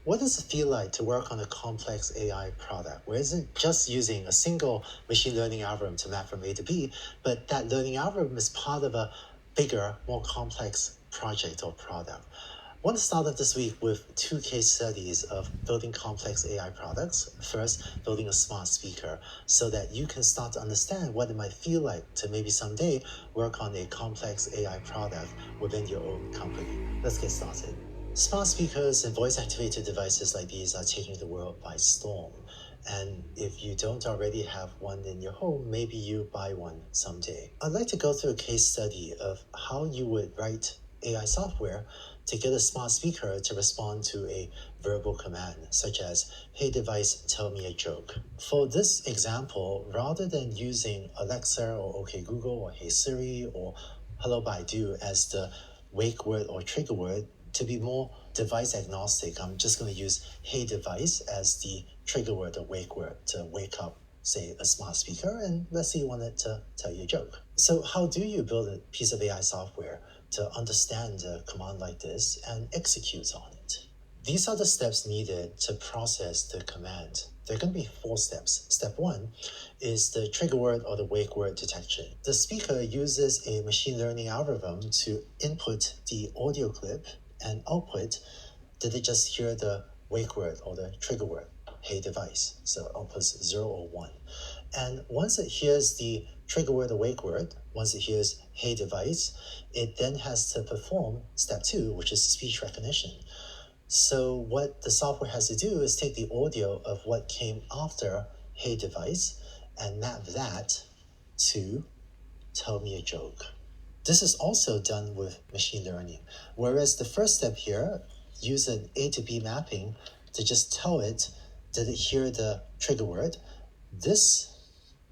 What does it feel like to work on a complex AI product where it isn't just using a single machine learning algorithm to map from A to B, but that learning algorithm is part of a bigger, more complex project or product? I want to start off this week with two case studies of building complex AI products. First, building a smart speaker so that you can start to understand what it might feel like to maybe someday work on a complex AI product within your own company. Let's get started. Smart speakers and voice-activated devices like these are taking the world by storm. And if you don't already have one in your home, maybe you buy one someday. I'd like to go through a case study of how you would write AI software to get a smart speaker to respond to a verbal command, such as, "Hey device, tell me a joke." For this example, rather than using Alexa or OK Google or Hey Siri or Hello Baidu as the wake word or trigger word, to be more device agnostic, I'm just going to use "Hey device" as the trigger word or wake word to wake up, say, a smart speaker, and let's say you want it to tell you a joke. So how do you build a piece of AI software to understand a command like this and execute on it? These are the steps needed to process the command. There are going to be 4 steps. Step 1 is the trigger word or the wake word detection. The speaker uses a machine learning algorithm to input the audio clip and output. Did it just hear the wake word or the trigger word? Hey device. So outputs 0 or 1. And once it hears the trigger word or wake word, once it hears hey device, it then has to perform step 2, which is speech recognition. So what the software has to do is take the audio of what came after hey device and map that to tell me a joke. This is also done with machine learning. Whereas the first step here, use an A to B mapping to just tell it, did it hear the trigger word? This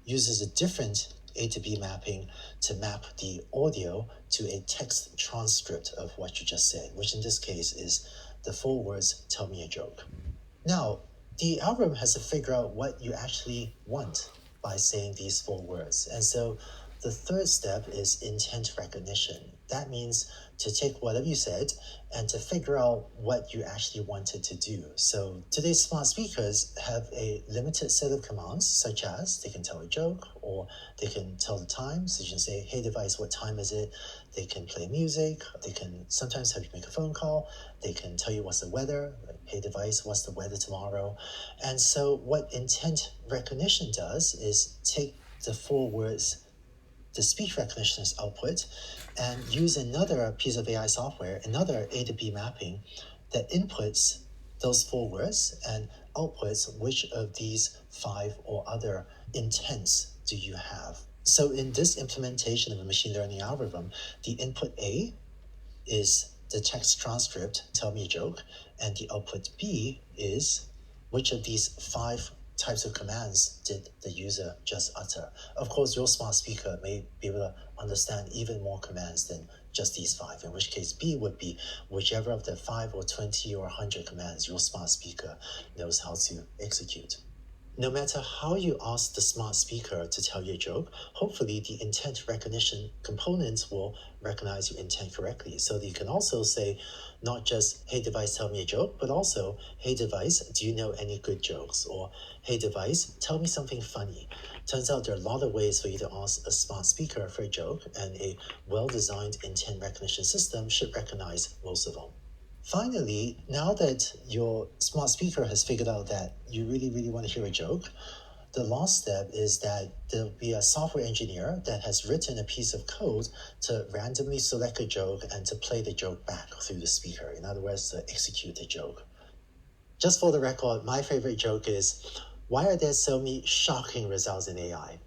uses a different A to B mapping to map the audio to a text transcript of what you just said, which in this case is the 4 words, tell me a joke. Now, the algorithm has to figure out what you actually want by saying these 4 words. And so the third step is intent recognition. That means to take whatever you said and to figure out what you actually wanted to do. So today's smart speakers have a limited set of commands, such as they can tell a joke or they can tell the time. So you can say, hey device, what time is it? They can play music. They can sometimes have you make a phone call. They can tell you what's the weather. Like, hey device, what's the weather tomorrow? And so what intent recognition does is take the 4 words the speech recognition's output and use another piece of AI software, another A to B mapping that inputs those 4 words and outputs which of these 5 or other intents do you have. So in this implementation of a machine learning algorithm, the input A is the text transcript, tell me a joke, and the output B is which of these 5 types of commands did the user just utter. Of course, your smart speaker may be able to understand even more commands than just these 5, in which case B would be whichever of the 5 or 20 or 100 commands your smart speaker knows how to execute. No matter how you ask the smart speaker to tell you a joke, hopefully the intent recognition components will recognize your intent correctly. So that you can also say, not just, hey device, tell me a joke, but also, hey device, do you know any good jokes? Or, hey device, tell me something funny. Turns out there are a lot of ways for you to ask a smart speaker for a joke, and a well-designed intent recognition system should recognize most of them. Finally, now that your smart speaker has figured out that you really, really want to hear a joke, the last step is that there'll be a software engineer that has written a piece of code to randomly select a joke and to play the joke back through the speaker. In other words, to execute the joke. Just for the record, my favorite joke is, why are there so many shocking results in AI?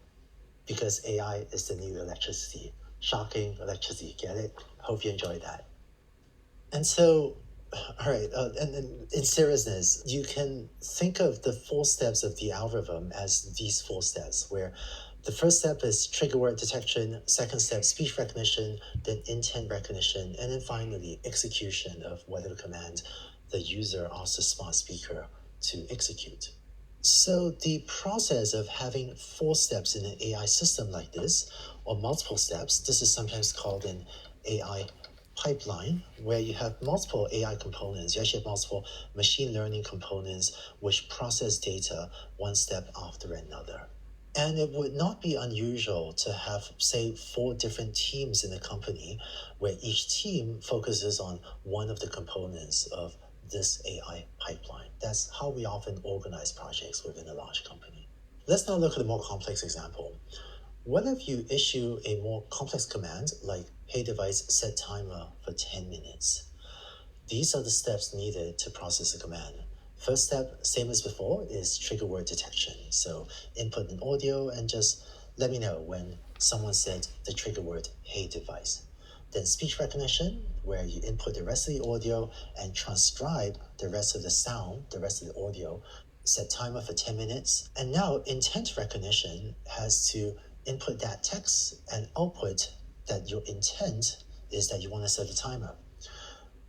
Because AI is the new electricity. Shocking electricity, get it? Hope you enjoyed that. And so, all right, and in seriousness, you can think of the 4 steps of the algorithm as these 4 steps, where the first step is trigger word detection, second step, speech recognition, then intent recognition, and then finally, execution of whatever command the user asks the smart speaker to execute. So the process of having 4 steps in an AI system like this, or multiple steps, this is sometimes called an AI pipeline where you have multiple AI components. You actually have multiple machine learning components which process data one step after another. And it would not be unusual to have, say, 4 different teams in a company where each team focuses on one of the components of this AI pipeline. That's how we often organize projects within a large company. Let's now look at a more complex example. What if you issue a more complex command like, hey device, set timer for 10 minutes? These are the steps needed to process a command. First step, same as before, is trigger word detection. So input an audio and just let me know when someone said the trigger word, hey device. Then speech recognition, where you input the rest of the audio and transcribe the rest of the sound, the rest of the audio, set timer for 10 minutes. And now intent recognition has to input that text and output that your intent is that you want to set a timer.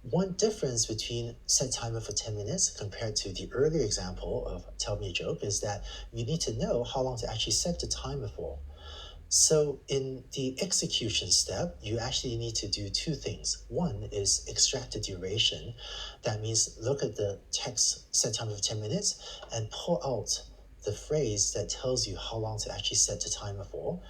One difference between set timer for 10 minutes compared to the earlier example of tell me a joke is that you need to know how long to actually set the timer for. So in the execution step, you actually need to do 2 things. One is extract the duration. That means look at the text set timer for 10 minutes and pull out the phrase that tells you how long to actually set the timer for.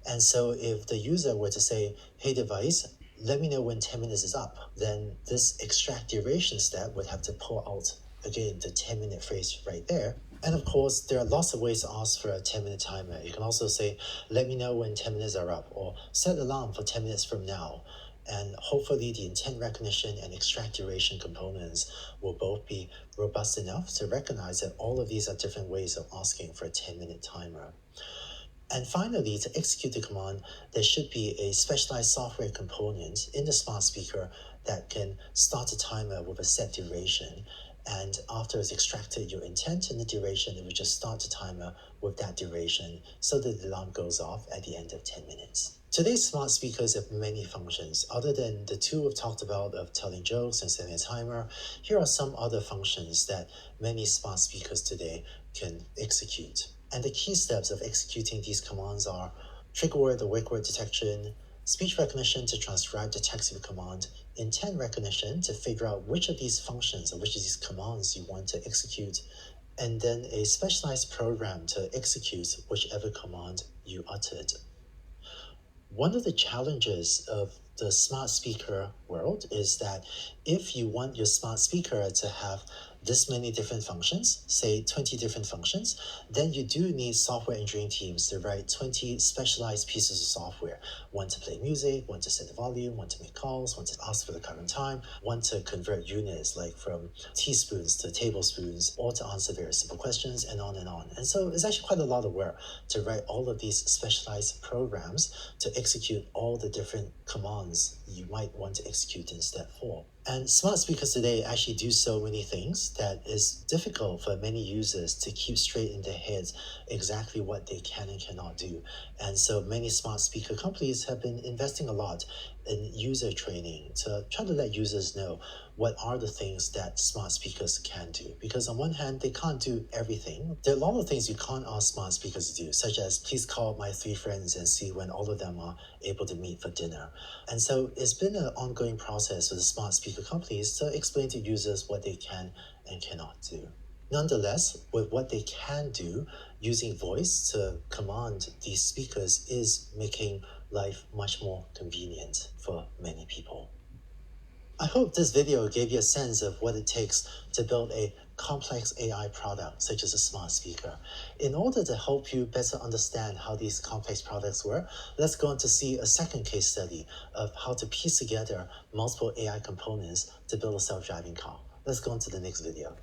And so if the user were to say, hey device, let me know when 10 minutes is up, then this extract duration step would have to pull out, again, the 10-minute phrase right there. And of course, there are lots of ways to ask for a 10-minute timer. You can also say, let me know when 10 minutes are up, or set alarm for 10 minutes from now. And hopefully the intent recognition and extract duration components will both be robust enough to recognize that all of these are different ways of asking for a 10-minute timer. And finally, to execute the command, there should be a specialized software component in the smart speaker that can start a timer with a set duration. And after it's extracted your intent and the duration, it will just start the timer with that duration so that the alarm goes off at the end of 10 minutes. Today's smart speakers have many functions. Other than the 2 we've talked about of telling jokes and setting a timer, here are some other functions that many smart speakers today can execute. And the key steps of executing these commands are trigger word or wake word detection, speech recognition to transcribe the text of a command, intent recognition to figure out which of these functions or which of these commands you want to execute, and then a specialized program to execute whichever command you uttered. One of the challenges of the smart speaker world is that if you want your smart speaker to have this many different functions, say 20 different functions, then you do need software engineering teams to write 20 specialized pieces of software. One to play music, one to set the volume, one to make calls, one to ask for the current time, one to convert units like from teaspoons to tablespoons, or to answer very simple questions, and on and on. And so it's actually quite a lot of work to write all of these specialized programs to execute all the different commands you might want to execute in step 4. And smart speakers today actually do so many things that is difficult for many users to keep straight in their heads exactly what they can and cannot do. And so many smart speaker companies have been investing a lot in user training to try to let users know what are the things that smart speakers can do. Because on one hand, they can't do everything. There are a lot of things you can't ask smart speakers to do, such as please call my 3 friends and see when all of them are able to meet for dinner. And so it's been an ongoing process for the smart speaker companies to explain to users what they can and cannot do. Nonetheless, with what they can do, using voice to command these speakers is making life much more convenient for many people. I hope this video gave you a sense of what it takes to build a complex AI product such as a smart speaker. In order to help you better understand how these complex products work, let's go on to see a second case study of how to piece together multiple AI components to build a self-driving car. Let's go on to the next video.